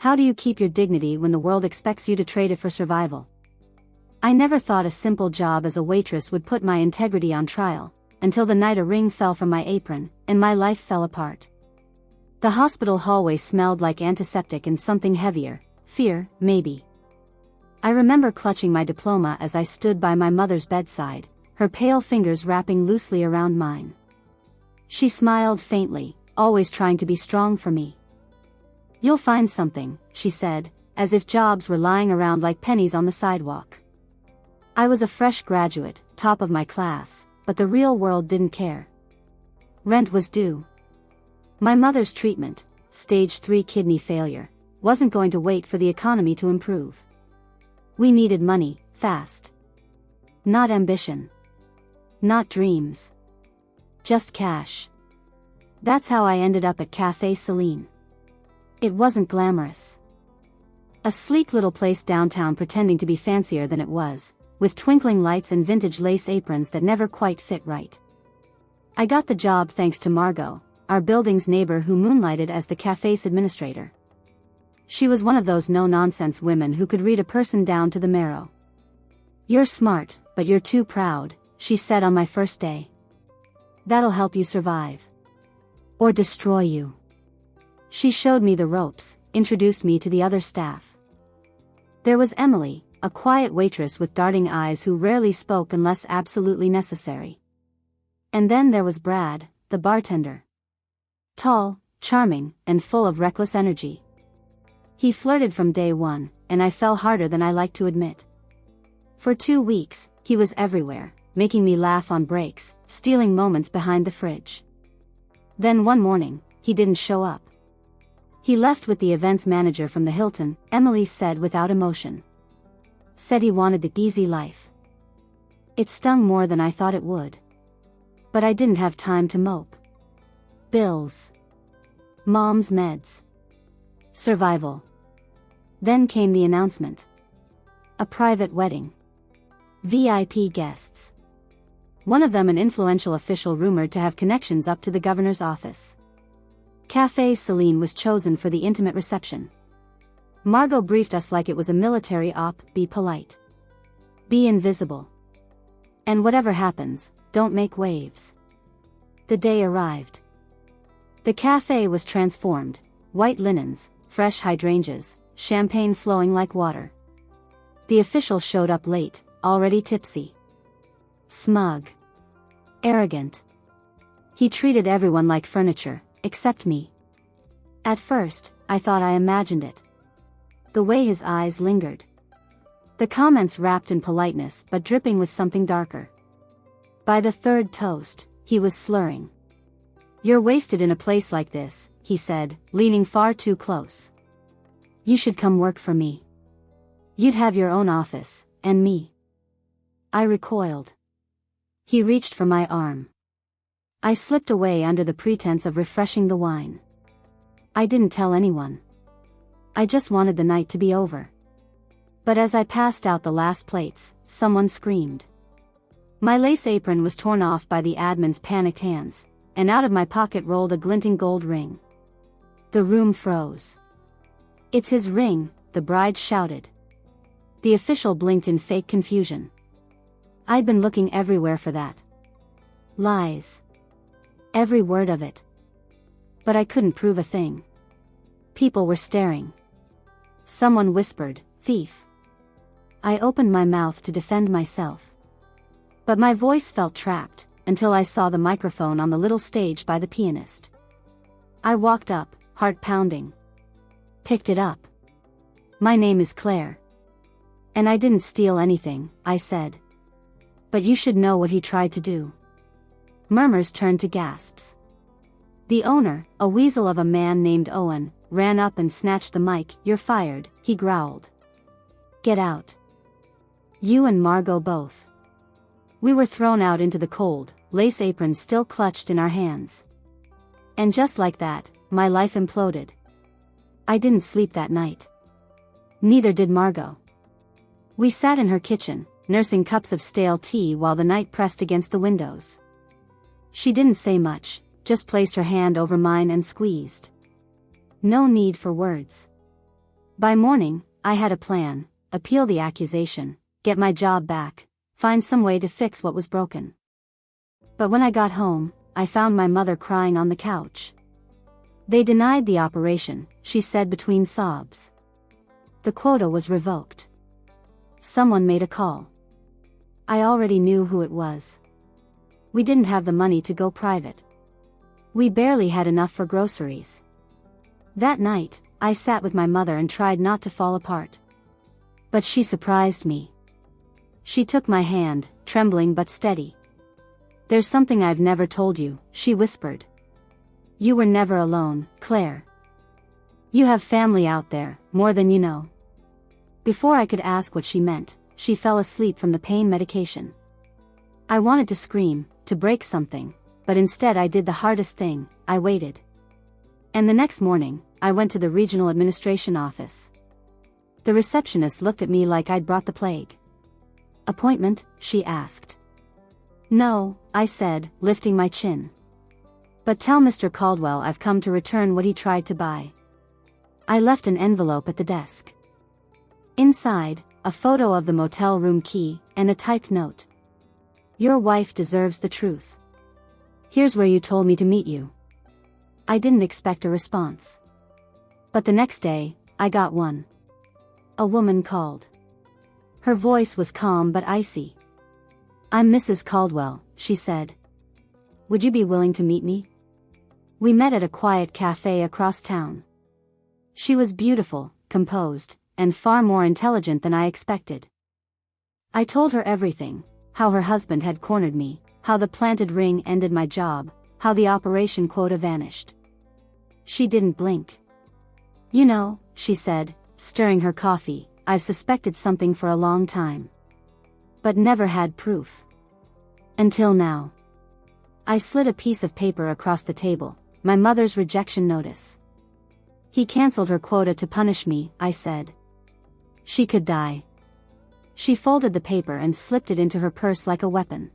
How do you keep your dignity when the world expects you to trade it for survival? I never thought a simple job as a waitress would put my integrity on trial, until the night a ring fell from my apron, and my life fell apart. The hospital hallway smelled like antiseptic and something heavier, fear, maybe. I remember clutching my diploma as I stood by my mother's bedside, her pale fingers wrapping loosely around mine. She smiled faintly, always trying to be strong for me. "You'll find something," she said, as if jobs were lying around like pennies on the sidewalk. I was a fresh graduate, top of my class, but the real world didn't care. Rent was due. My mother's treatment, stage 3 kidney failure, wasn't going to wait for the economy to improve. We needed money, fast. Not ambition. Not dreams. Just cash. That's how I ended up at Café Celine. It wasn't glamorous. A sleek little place downtown pretending to be fancier than it was, with twinkling lights and vintage lace aprons that never quite fit right. I got the job thanks to Margot, our building's neighbor who moonlighted as the cafe's administrator. She was one of those no-nonsense women who could read a person down to the marrow. "You're smart, but you're too proud," she said on my first day. "That'll help you survive. Or destroy you." She showed me the ropes, introduced me to the other staff. There was Emily, a quiet waitress with darting eyes who rarely spoke unless absolutely necessary. And then there was Brad, the bartender. Tall, charming, and full of reckless energy. He flirted from day one, and I fell harder than I liked to admit. For 2 weeks, he was everywhere, making me laugh on breaks, stealing moments behind the fridge. Then one morning, he didn't show up. He left with the events manager from the Hilton, Emily said without emotion. Said he wanted the easy life. It stung more than I thought it would. But I didn't have time to mope. Bills. Mom's meds. Survival. Then came the announcement. A private wedding. VIP guests. One of them an influential official rumored to have connections up to the governor's office. Café Celine was chosen for the intimate reception. Margot briefed us like it was a military op: be polite. Be invisible. And whatever happens, don't make waves. The day arrived. The café was transformed, white linens, fresh hydrangeas, champagne flowing like water. The official showed up late, already tipsy. Smug. Arrogant. He treated everyone like furniture, except me. At first, I thought I imagined it. The way his eyes lingered. The comments wrapped in politeness but dripping with something darker. By the third toast, he was slurring. "You're wasted in a place like this," he said, leaning far too close. "You should come work for me. You'd have your own office, and me." I recoiled. He reached for my arm. I slipped away under the pretense of refreshing the wine. I didn't tell anyone. I just wanted the night to be over. But as I passed out the last plates, someone screamed. My lace apron was torn off by the admin's panicked hands, and out of my pocket rolled a glinting gold ring. The room froze. "It's his ring," the bride shouted. The official blinked in fake confusion. I'd been looking everywhere for that. Lies. Every word of it. But I couldn't prove a thing. People were staring. Someone whispered, "Thief." I opened my mouth to defend myself. But my voice felt trapped, until I saw the microphone on the little stage by the pianist. I walked up, heart pounding. Picked it up. "My name is Claire. And I didn't steal anything," I said. "But you should know what he tried to do." Murmurs turned to gasps. The owner, a weasel of a man named Owen, ran up and snatched the mic. "You're fired," he growled. "Get out. You and Margot both." We were thrown out into the cold, lace aprons still clutched in our hands. And just like that, my life imploded. I didn't sleep that night. Neither did Margot. We sat in her kitchen, nursing cups of stale tea while the night pressed against the windows. She didn't say much, just placed her hand over mine and squeezed. No need for words. By morning, I had a plan: appeal the accusation, get my job back, find some way to fix what was broken. But when I got home, I found my mother crying on the couch. They denied the operation, she said between sobs. The quota was revoked. Someone made a call. I already knew who it was. We didn't have the money to go private. We barely had enough for groceries. That night, I sat with my mother and tried not to fall apart. But she surprised me. She took my hand, trembling but steady. "There's something I've never told you," she whispered. "You were never alone, Claire. You have family out there, more than you know." Before I could ask what she meant, she fell asleep from the pain medication. I wanted to scream, to break something, but instead I did the hardest thing: I waited. And the next morning, I went to the regional administration office. The receptionist looked at me like I'd brought the plague. "Appointment?" she asked. "No," I said, lifting my chin. "But tell Mr. Caldwell I've come to return what he tried to buy." I left an envelope at the desk. Inside, a photo of the motel room key, and a typed note. "Your wife deserves the truth. Here's where you told me to meet you." I didn't expect a response. But the next day, I got one. A woman called. Her voice was calm but icy. "I'm Mrs. Caldwell," she said. "Would you be willing to meet me?" We met at a quiet cafe across town. She was beautiful, composed, and far more intelligent than I expected. I told her everything: how her husband had cornered me, how the planted ring ended my job, how the operation quota vanished. She didn't blink. "You know," she said, stirring her coffee, "I've suspected something for a long time. But never had proof. Until now." I slid a piece of paper across the table: my mother's rejection notice. "He cancelled her quota to punish me," I said. "She could die." She folded the paper and slipped it into her purse like a weapon.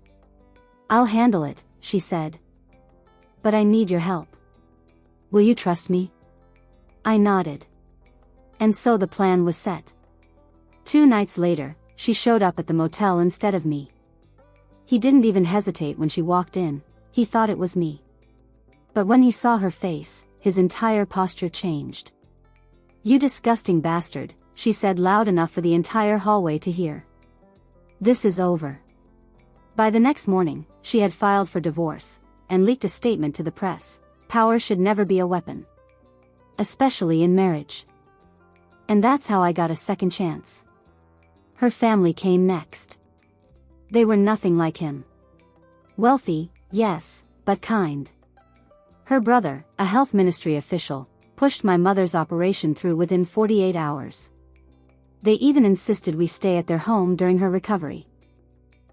"I'll handle it," she said. "But I need your help. Will you trust me?" I nodded. And so the plan was set. 2 nights later, she showed up at the motel instead of me. He didn't even hesitate when she walked in: he thought it was me. But when he saw her face, his entire posture changed. "You disgusting bastard," she said loud enough for the entire hallway to hear. "This is over." By the next morning, she had filed for divorce, and leaked a statement to the press: power should never be a weapon. Especially in marriage. And that's how I got a second chance. Her family came next. They were nothing like him. Wealthy, yes, but kind. Her brother, a health ministry official, pushed my mother's operation through within 48 hours. They even insisted we stay at their home during her recovery.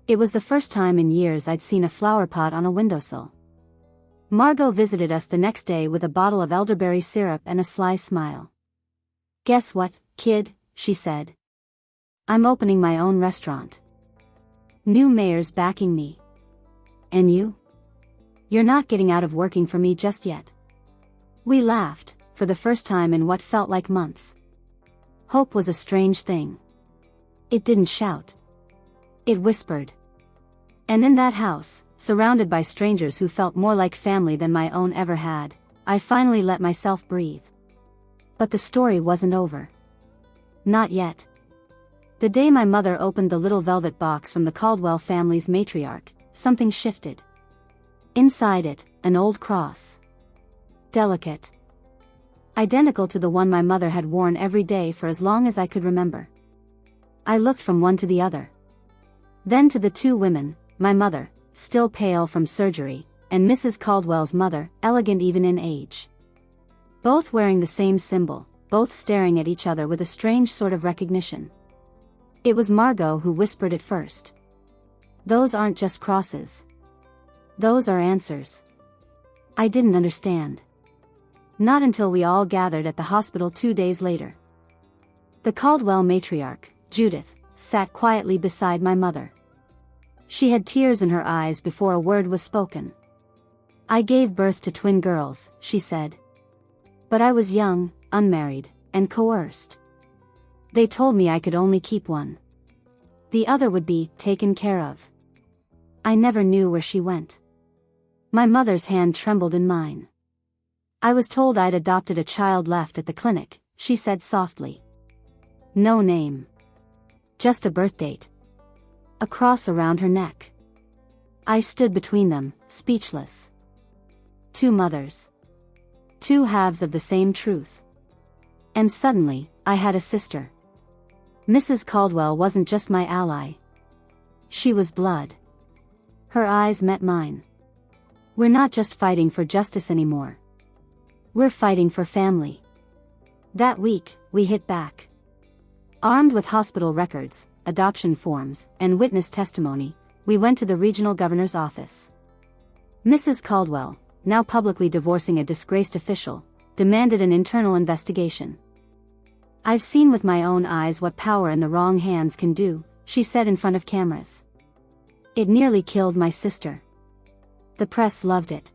It was the first time in years I'd seen a flower pot on a windowsill. Margot visited us the next day with a bottle of elderberry syrup and a sly smile. "Guess what, kid," she said. "I'm opening my own restaurant. New mayor's backing me. And you? You're not getting out of working for me just yet." We laughed, for the first time in what felt like months. Hope was a strange thing. It didn't shout. It whispered. And in that house, surrounded by strangers who felt more like family than my own ever had, I finally let myself breathe. But the story wasn't over. Not yet. The day my mother opened the little velvet box from the Caldwell family's matriarch, something shifted. Inside it, an old cross. Delicate. Identical to the one my mother had worn every day for as long as I could remember. I looked from one to the other. Then to the 2 women, my mother, still pale from surgery, and Mrs. Caldwell's mother, elegant even in age. Both wearing the same symbol, both staring at each other with a strange sort of recognition. It was Margot who whispered it first. "Those aren't just crosses. Those are answers." I didn't understand. Not until we all gathered at the hospital 2 days later. The Caldwell matriarch, Judith, sat quietly beside my mother. She had tears in her eyes before a word was spoken. "I gave birth to twin girls," she said. "But I was young, unmarried, and coerced. They told me I could only keep one. The other would be taken care of. I never knew where she went. My mother's hand trembled in mine. I was told I'd adopted a child left at the clinic, she said softly. No name. Just a birth date. A cross around her neck. I stood between them, speechless. Two mothers. Two halves of the same truth. And suddenly, I had a sister. Mrs. Caldwell wasn't just my ally. She was blood. Her eyes met mine. We're not just fighting for justice anymore. We're fighting for family. That week, we hit back. Armed with hospital records, adoption forms, and witness testimony, we went to the regional governor's office. Mrs. Caldwell, now publicly divorcing a disgraced official, demanded an internal investigation. I've seen with my own eyes what power in the wrong hands can do, she said in front of cameras. It nearly killed my sister. The press loved it.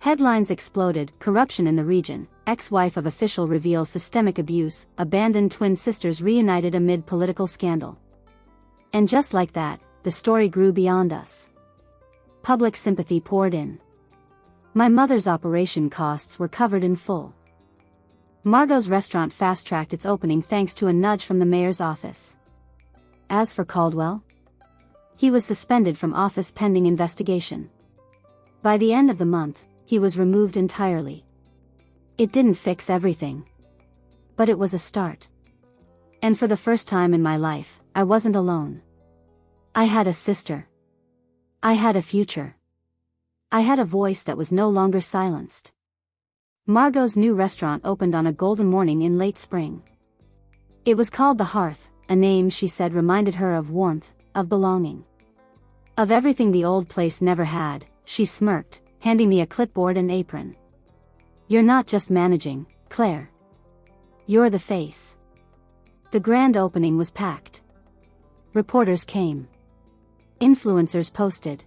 Headlines exploded, corruption in the region, ex-wife of official reveals systemic abuse, abandoned twin sisters reunited amid political scandal. And just like that, the story grew beyond us. Public sympathy poured in. My mother's operation costs were covered in full. Margot's restaurant fast-tracked its opening thanks to a nudge from the mayor's office. As for Caldwell, he was suspended from office pending investigation. By the end of the month, he was removed entirely. It didn't fix everything. But it was a start. And for the first time in my life, I wasn't alone. I had a sister. I had a future. I had a voice that was no longer silenced. Margot's new restaurant opened on a golden morning in late spring. It was called The Hearth, a name she said reminded her of warmth, of belonging. Of everything the old place never had, she smirked, handing me a clipboard and apron. You're not just managing, Claire. You're the face. The grand opening was packed. Reporters came. Influencers posted.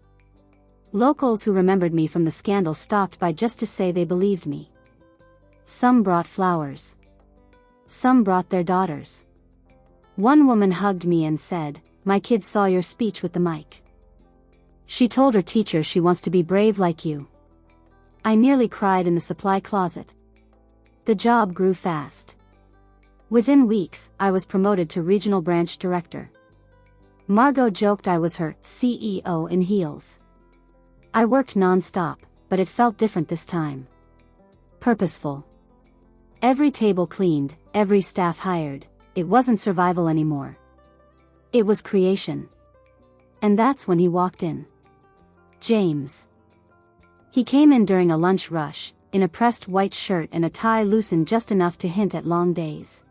Locals who remembered me from the scandal stopped by just to say they believed me. Some brought flowers. Some brought their daughters. One woman hugged me and said, "My kid saw your speech with the mic. She told her teacher she wants to be brave like you." I nearly cried in the supply closet. The job grew fast. Within weeks, I was promoted to regional branch director. Margot joked I was her CEO in heels. I worked non-stop, but it felt different this time. Purposeful. Every table cleaned, every staff hired. It wasn't survival anymore. It was creation. And that's when he walked in. James. He came in during a lunch rush, in a pressed white shirt and a tie loosened just enough to hint at long days.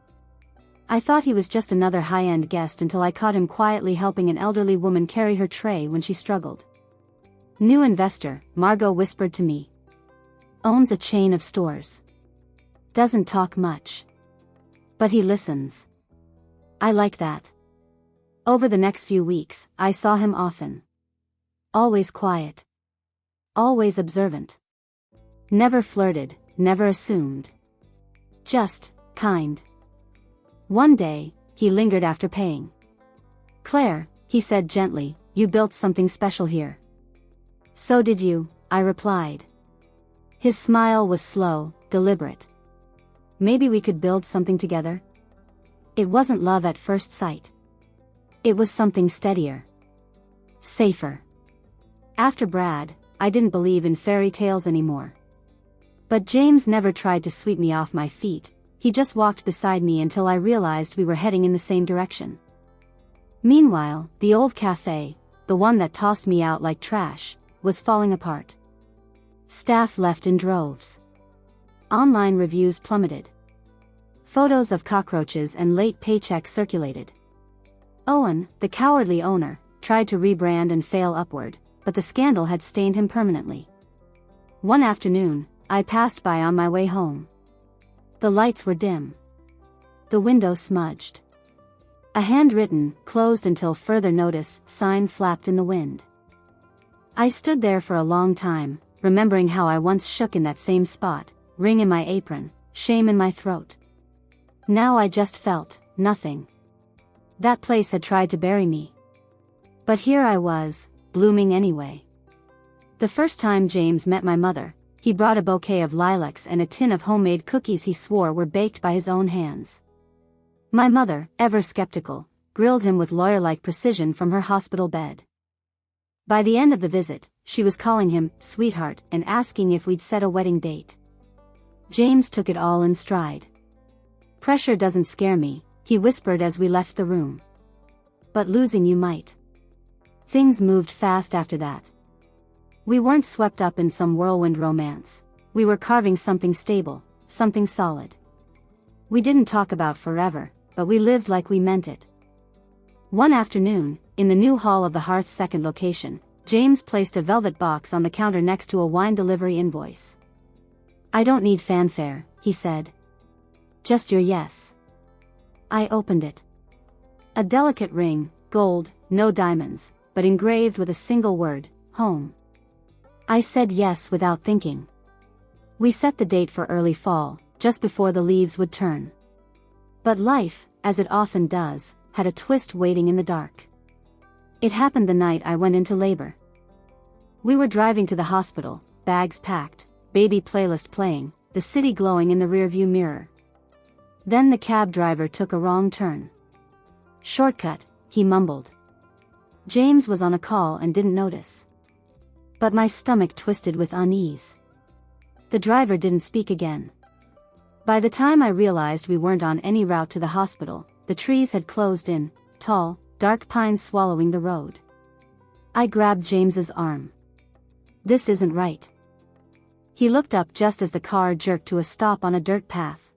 I thought he was just another high-end guest until I caught him quietly helping an elderly woman carry her tray when she struggled. New investor, Margot whispered to me. Owns a chain of stores. Doesn't talk much. But he listens. I like that. Over the next few weeks, I saw him often. Always quiet. Always observant. Never flirted, never assumed. Just, kind. One day, he lingered after paying. "Claire," he said gently, "you built something special here." "So did you," I replied. His smile was slow, deliberate. "Maybe we could build something together?" It wasn't love at first sight. It was something steadier. Safer. After Brad, I didn't believe in fairy tales anymore. But James never tried to sweep me off my feet, he just walked beside me until I realized we were heading in the same direction. Meanwhile, the old cafe, the one that tossed me out like trash, was falling apart. Staff left in droves. Online reviews plummeted. Photos of cockroaches and late paychecks circulated. Owen, the cowardly owner, tried to rebrand and fail upward, but the scandal had stained him permanently. One afternoon, I passed by on my way home. The lights were dim. The window smudged. A handwritten, "Closed until further notice," sign flapped in the wind. I stood there for a long time, remembering how I once shook in that same spot, ring in my apron, shame in my throat. Now I just felt nothing. That place had tried to bury me. But here I was, blooming anyway. The first time James met my mother, he brought a bouquet of lilacs and a tin of homemade cookies he swore were baked by his own hands. My mother, ever skeptical, grilled him with lawyer-like precision from her hospital bed. By the end of the visit, she was calling him sweetheart and asking if we'd set a wedding date. James took it all in stride. "Pressure doesn't scare me," he whispered as we left the room. "But losing you might." Things moved fast after that. We weren't swept up in some whirlwind romance. We were carving something stable, something solid. We didn't talk about forever, but we lived like we meant it. One afternoon, in the new hall of the Hearth's second location, James placed a velvet box on the counter next to a wine delivery invoice. "I don't need fanfare," he said. "Just your yes." I opened it. A delicate ring, gold, no diamonds, but engraved with a single word, home. I said yes without thinking. We set the date for early fall, just before the leaves would turn. But life, as it often does, had a twist waiting in the dark. It happened the night I went into labor. We were driving to the hospital, bags packed, baby playlist playing, the city glowing in the rearview mirror. Then the cab driver took a wrong turn. "Shortcut," he mumbled. James was on a call and didn't notice. But my stomach twisted with unease. The driver didn't speak again. By the time I realized we weren't on any route to the hospital, the trees had closed in, tall, dark pines swallowing the road. I grabbed James's arm. "This isn't right." He looked up just as the car jerked to a stop on a dirt path.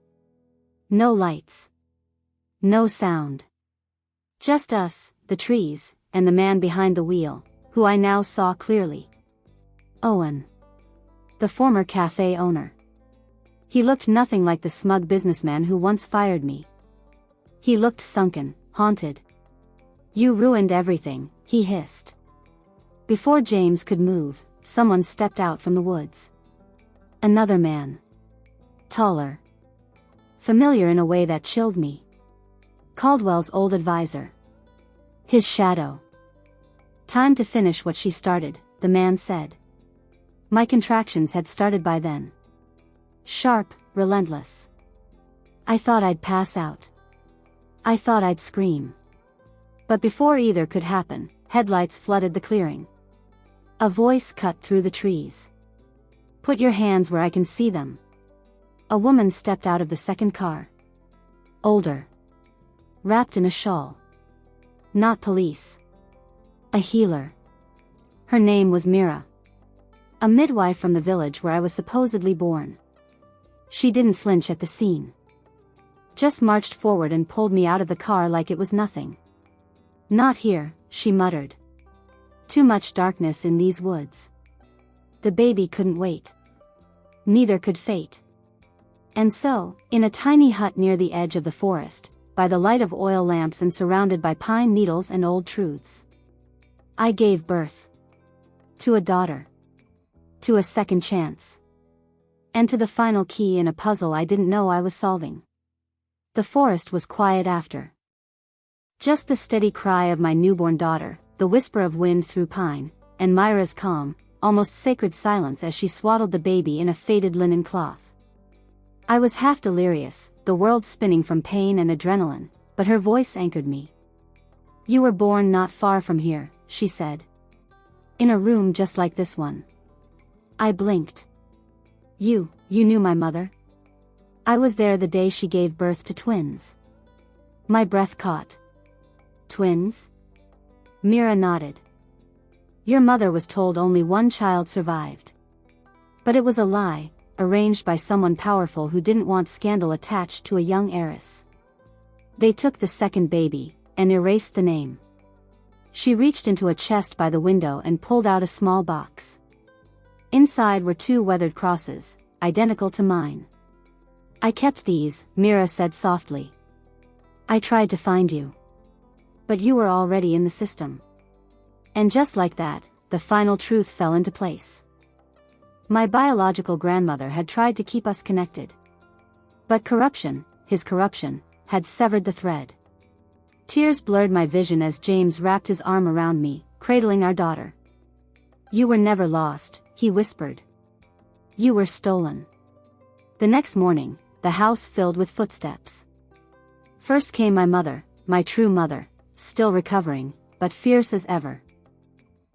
No lights. No sound. Just us, the trees, and the man behind the wheel, who I now saw clearly. Owen. The former cafe owner. He looked nothing like the smug businessman who once fired me. He looked sunken, haunted. "You ruined everything," he hissed. Before James could move, someone stepped out from the woods. Another man. Taller. Familiar in a way that chilled me. Caldwell's old advisor. His shadow. "Time to finish what she started," the man said. My contractions had started by then. Sharp, relentless. I thought I'd pass out. I thought I'd scream. But before either could happen, headlights flooded the clearing. A voice cut through the trees. "Put your hands where I can see them." A woman stepped out of the second car. Older. Wrapped in a shawl. Not police. A healer. Her name was Mira. A midwife from the village where I was supposedly born. She didn't flinch at the scene. Just marched forward and pulled me out of the car like it was nothing. "Not here," she muttered. "Too much darkness in these woods." The baby couldn't wait. Neither could fate. And so, in a tiny hut near the edge of the forest, by the light of oil lamps and surrounded by pine needles and old truths, I gave birth. To a daughter. To a second chance. And to the final key in a puzzle I didn't know I was solving. The forest was quiet after. Just the steady cry of my newborn daughter, the whisper of wind through pine, and Myra's calm, almost sacred silence as she swaddled the baby in a faded linen cloth. I was half delirious, the world spinning from pain and adrenaline, but her voice anchored me. "You were born not far from here," she said. "In a room just like this one." I blinked. You knew my mother?" "I was there the day she gave birth to twins." My breath caught. "Twins?" Mira nodded. "Your mother was told only one child survived. But it was a lie, arranged by someone powerful who didn't want scandal attached to a young heiress. They took the second baby, and erased the name." She reached into a chest by the window and pulled out a small box. Inside were 2 weathered crosses, identical to mine. "I kept these," Mira said softly. "I tried to find you. But you were already in the system." And just like that, the final truth fell into place. My biological grandmother had tried to keep us connected. But corruption, his corruption, had severed the thread. Tears blurred my vision as James wrapped his arm around me, cradling our daughter. "You were never lost," he whispered. "You were stolen." The next morning, the house filled with footsteps. First came my mother, my true mother, still recovering, but fierce as ever.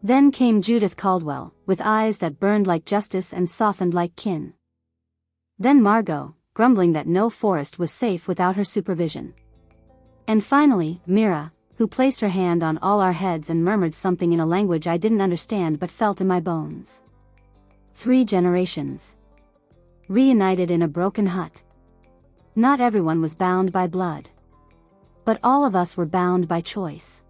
Then came Judith Caldwell, with eyes that burned like justice and softened like kin. Then Margot, grumbling that no forest was safe without her supervision. And finally, Mira, who placed her hand on all our heads and murmured something in a language I didn't understand but felt in my bones. 3 generations. Reunited in a broken hut. Not everyone was bound by blood. But all of us were bound by choice.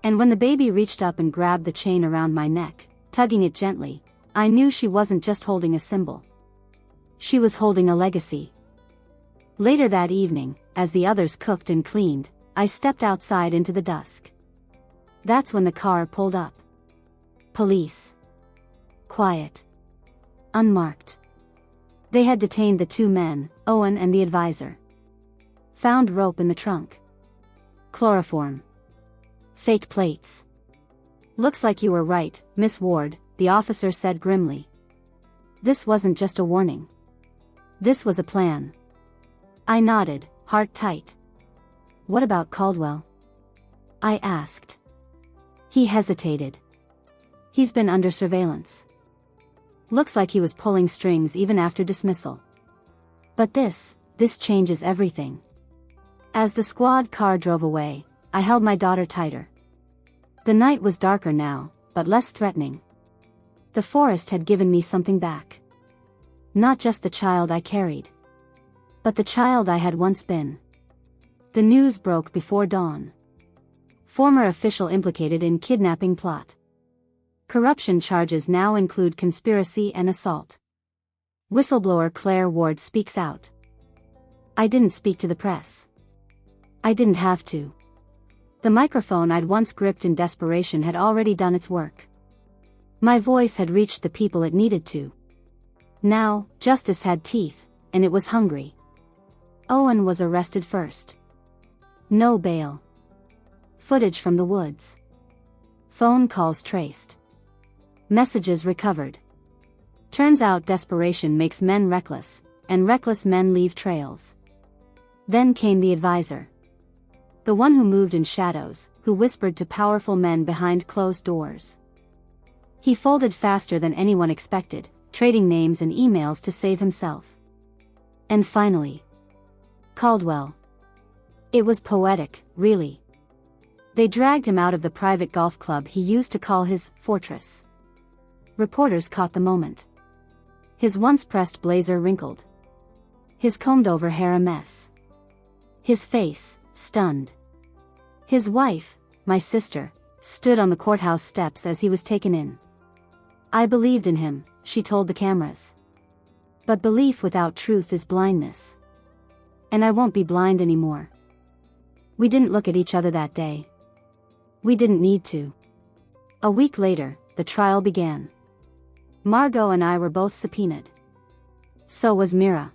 And when the baby reached up and grabbed the chain around my neck, tugging it gently, I knew she wasn't just holding a symbol. She was holding a legacy. Later that evening, as the others cooked and cleaned, I stepped outside into the dusk. That's when the car pulled up. Police. Quiet. Unmarked. They had detained the 2 men, Owen and the advisor. Found rope in the trunk. Chloroform. Fake plates. "Looks like you were right, Miss Ward," the officer said grimly. This wasn't just a warning. This was a plan. I nodded, heart tight. "What about Caldwell?" I asked. He hesitated. "He's been under surveillance. Looks like he was pulling strings even after dismissal. But this changes everything." As the squad car drove away, I held my daughter tighter. The night was darker now, but less threatening. The forest had given me something back. Not just the child I carried, but the child I had once been. The news broke before dawn. Former official implicated in kidnapping plot. Corruption charges now include conspiracy and assault. Whistleblower Claire Ward speaks out. I didn't speak to the press. I didn't have to. The microphone I'd once gripped in desperation had already done its work. My voice had reached the people it needed to. Now, justice had teeth, and it was hungry. Owen was arrested first. No bail. Footage from the woods. Phone calls traced. Messages recovered. Turns out desperation makes men reckless, and reckless men leave trails. Then came the advisor. The one who moved in shadows, who whispered to powerful men behind closed doors. He folded faster than anyone expected, trading names and emails to save himself. And finally, Caldwell. It was poetic, really. They dragged him out of the private golf club he used to call his fortress. Reporters caught the moment. His once pressed blazer wrinkled. His combed-over hair a mess. His face, stunned. His wife, my sister, stood on the courthouse steps as he was taken in. I believed in him, she told the cameras. But belief without truth is blindness. And I won't be blind anymore. We didn't look at each other that day. We didn't need to. A week later, the trial began. Margot and I were both subpoenaed. So was Mira.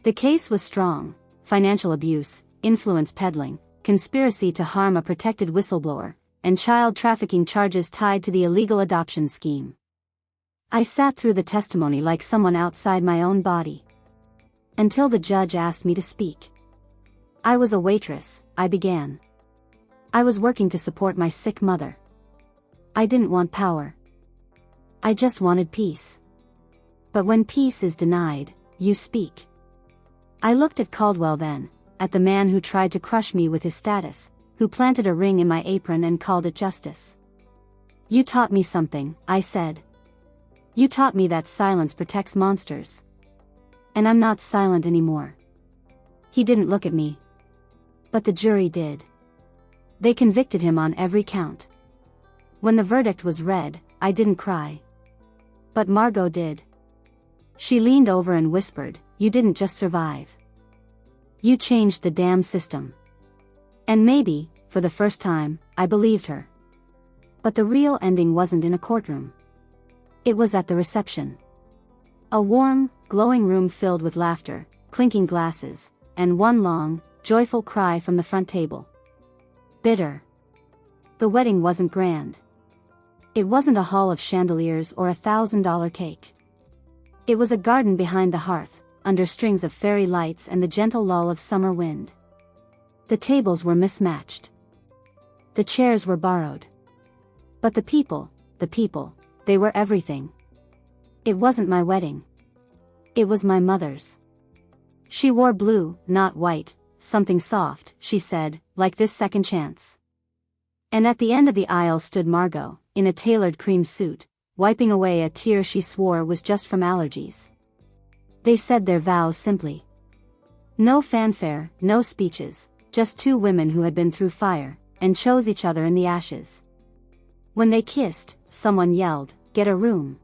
The case was strong: financial abuse, influence peddling, conspiracy to harm a protected whistleblower, and child trafficking charges tied to the illegal adoption scheme. I sat through the testimony like someone outside my own body. Until the judge asked me to speak. I was a waitress, I began. I was working to support my sick mother. I didn't want power. I just wanted peace. But when peace is denied, you speak. I looked at Caldwell then, at the man who tried to crush me with his status, who planted a ring in my apron and called it justice. You taught me something, I said. You taught me that silence protects monsters. And I'm not silent anymore. He didn't look at me. But the jury did. They convicted him on every count. When the verdict was read, I didn't cry. But Margot did. She leaned over and whispered, "You didn't just survive. You changed the damn system." And maybe, for the first time, I believed her. But the real ending wasn't in a courtroom. It was at the reception. A warm, glowing room filled with laughter, clinking glasses, and one long, joyful cry from the front table. Bitter. The wedding wasn't grand. It wasn't a hall of chandeliers or $1,000 cake. It was a garden behind the hearth, under strings of fairy lights and the gentle lull of summer wind. The tables were mismatched. The chairs were borrowed. But the people, they were everything. It wasn't my wedding. It was my mother's. She wore blue, not white, something soft, she said, like this second chance. And at the end of the aisle stood Margot, in a tailored cream suit, wiping away a tear she swore was just from allergies. They said their vows simply. No fanfare, no speeches, just two women who had been through fire, and chose each other in the ashes. When they kissed, someone yelled, "Get a room."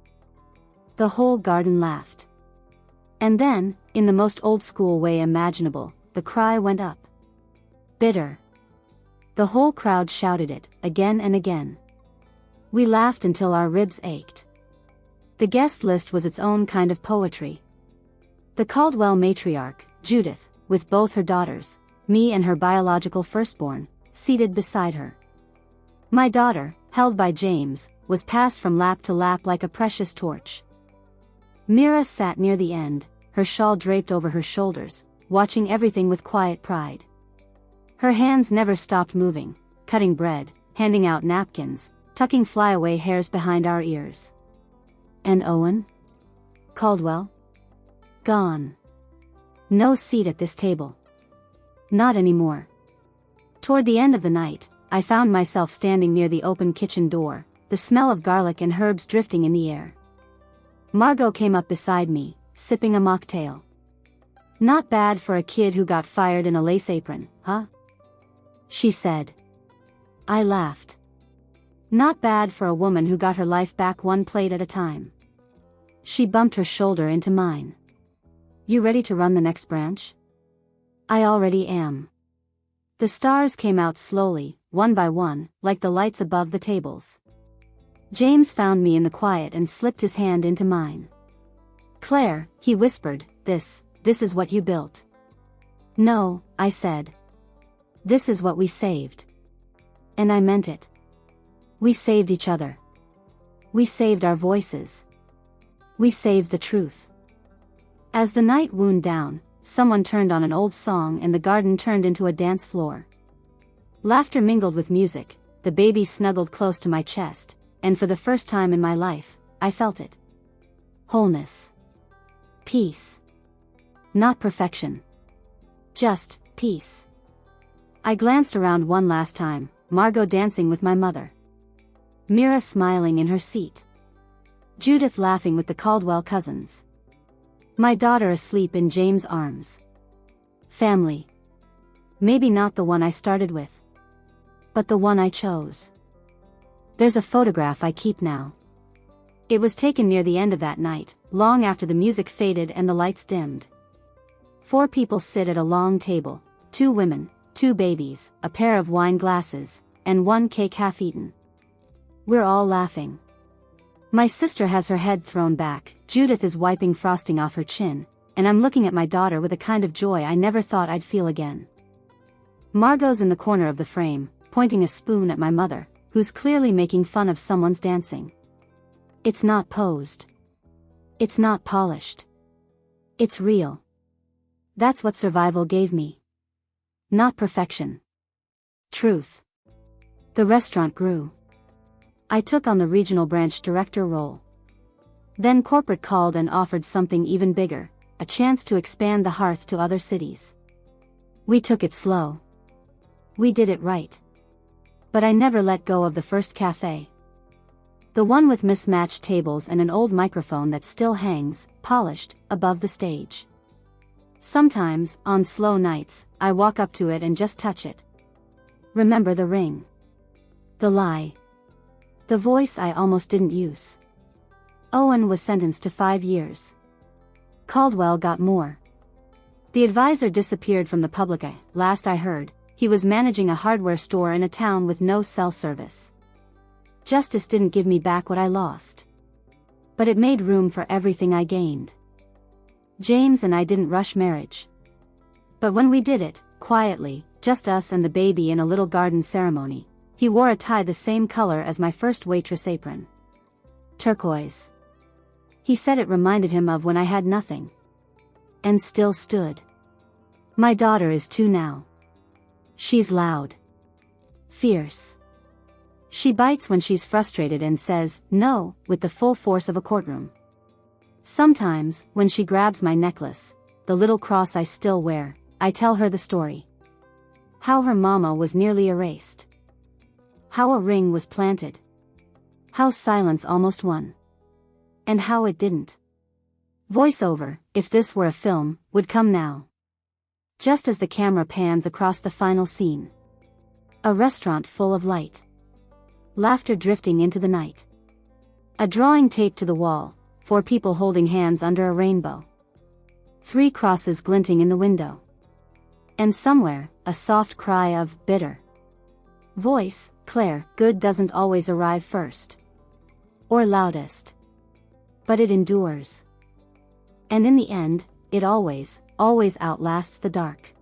The whole garden laughed. And then, in the most old-school way imaginable, the cry went up. Bitter. The whole crowd shouted it, again and again. We laughed until our ribs ached. The guest list was its own kind of poetry. The Caldwell matriarch, Judith, with both her daughters, me and her biological firstborn, seated beside her. My daughter, held by James, was passed from lap to lap like a precious torch. Mira sat near the end, her shawl draped over her shoulders, watching everything with quiet pride. Her hands never stopped moving, cutting bread, handing out napkins, tucking flyaway hairs behind our ears. And Owen? Caldwell? Gone. No seat at this table. Not anymore. Toward the end of the night, I found myself standing near the open kitchen door, the smell of garlic and herbs drifting in the air. Margot came up beside me, sipping a mocktail. Not bad for a kid who got fired in a lace apron, huh? She said. I laughed. Not bad for a woman who got her life back one plate at a time. She bumped her shoulder into mine. You ready to run the next branch? I already am. The stars came out slowly, one by one, like the lights above the tables. James found me in the quiet and slipped his hand into mine. Claire, he whispered, this is what you built. No, I said. This is what we saved. And I meant it. We saved each other. We saved our voices. We saved the truth. As the night wound down, someone turned on an old song and the garden turned into a dance floor. Laughter mingled with music, the baby snuggled close to my chest, and for the first time in my life, I felt it. Wholeness. Peace. Not perfection. Just peace. I glanced around one last time, Margot dancing with my mother. Mira smiling in her seat. Judith laughing with the Caldwell cousins. My daughter asleep in James' arms. Family. Maybe not the one I started with. But the one I chose. There's a photograph I keep now. It was taken near the end of that night, long after the music faded and the lights dimmed. 4 people sit at a long table, 2 women, 2 babies, a pair of wine glasses, and 1 cake half eaten. We're all laughing. My sister has her head thrown back, Judith is wiping frosting off her chin, and I'm looking at my daughter with a kind of joy I never thought I'd feel again. Margot's in the corner of the frame, pointing a spoon at my mother, who's clearly making fun of someone's dancing. It's not posed. It's not polished. It's real. That's what survival gave me. Not perfection. Truth. The restaurant grew. I took on the regional branch director role. Then corporate called and offered something even bigger, a chance to expand the hearth to other cities. We took it slow. We did it right. But I never let go of the first cafe. The one with mismatched tables and an old microphone that still hangs, polished, above the stage. Sometimes, on slow nights, I walk up to it and just touch it. Remember the ring. The lie. The voice I almost didn't use. Owen was sentenced to 5 years. Caldwell got more. The advisor disappeared from the public eye. Last I heard, he was managing a hardware store in a town with no cell service. Justice didn't give me back what I lost. But it made room for everything I gained. James and I didn't rush marriage. But when we did it, quietly, just us and the baby in a little garden ceremony. He wore a tie the same color as my first waitress apron. Turquoise. He said it reminded him of when I had nothing. And still stood. My daughter is 2 now. She's loud. Fierce. She bites when she's frustrated and says, no, with the full force of a courtroom. Sometimes, when she grabs my necklace, the little cross I still wear, I tell her the story. How her mama was nearly erased. How a ring was planted. How silence almost won. And how it didn't. Voiceover, if this were a film, would come now. Just as the camera pans across the final scene. A restaurant full of light. Laughter drifting into the night. A drawing taped to the wall, 4 people holding hands under a rainbow. 3 crosses glinting in the window. And somewhere, a soft cry of, bitter. Voice, Claire, good doesn't always arrive first. Or loudest. But it endures. And in the end, it always outlasts the dark.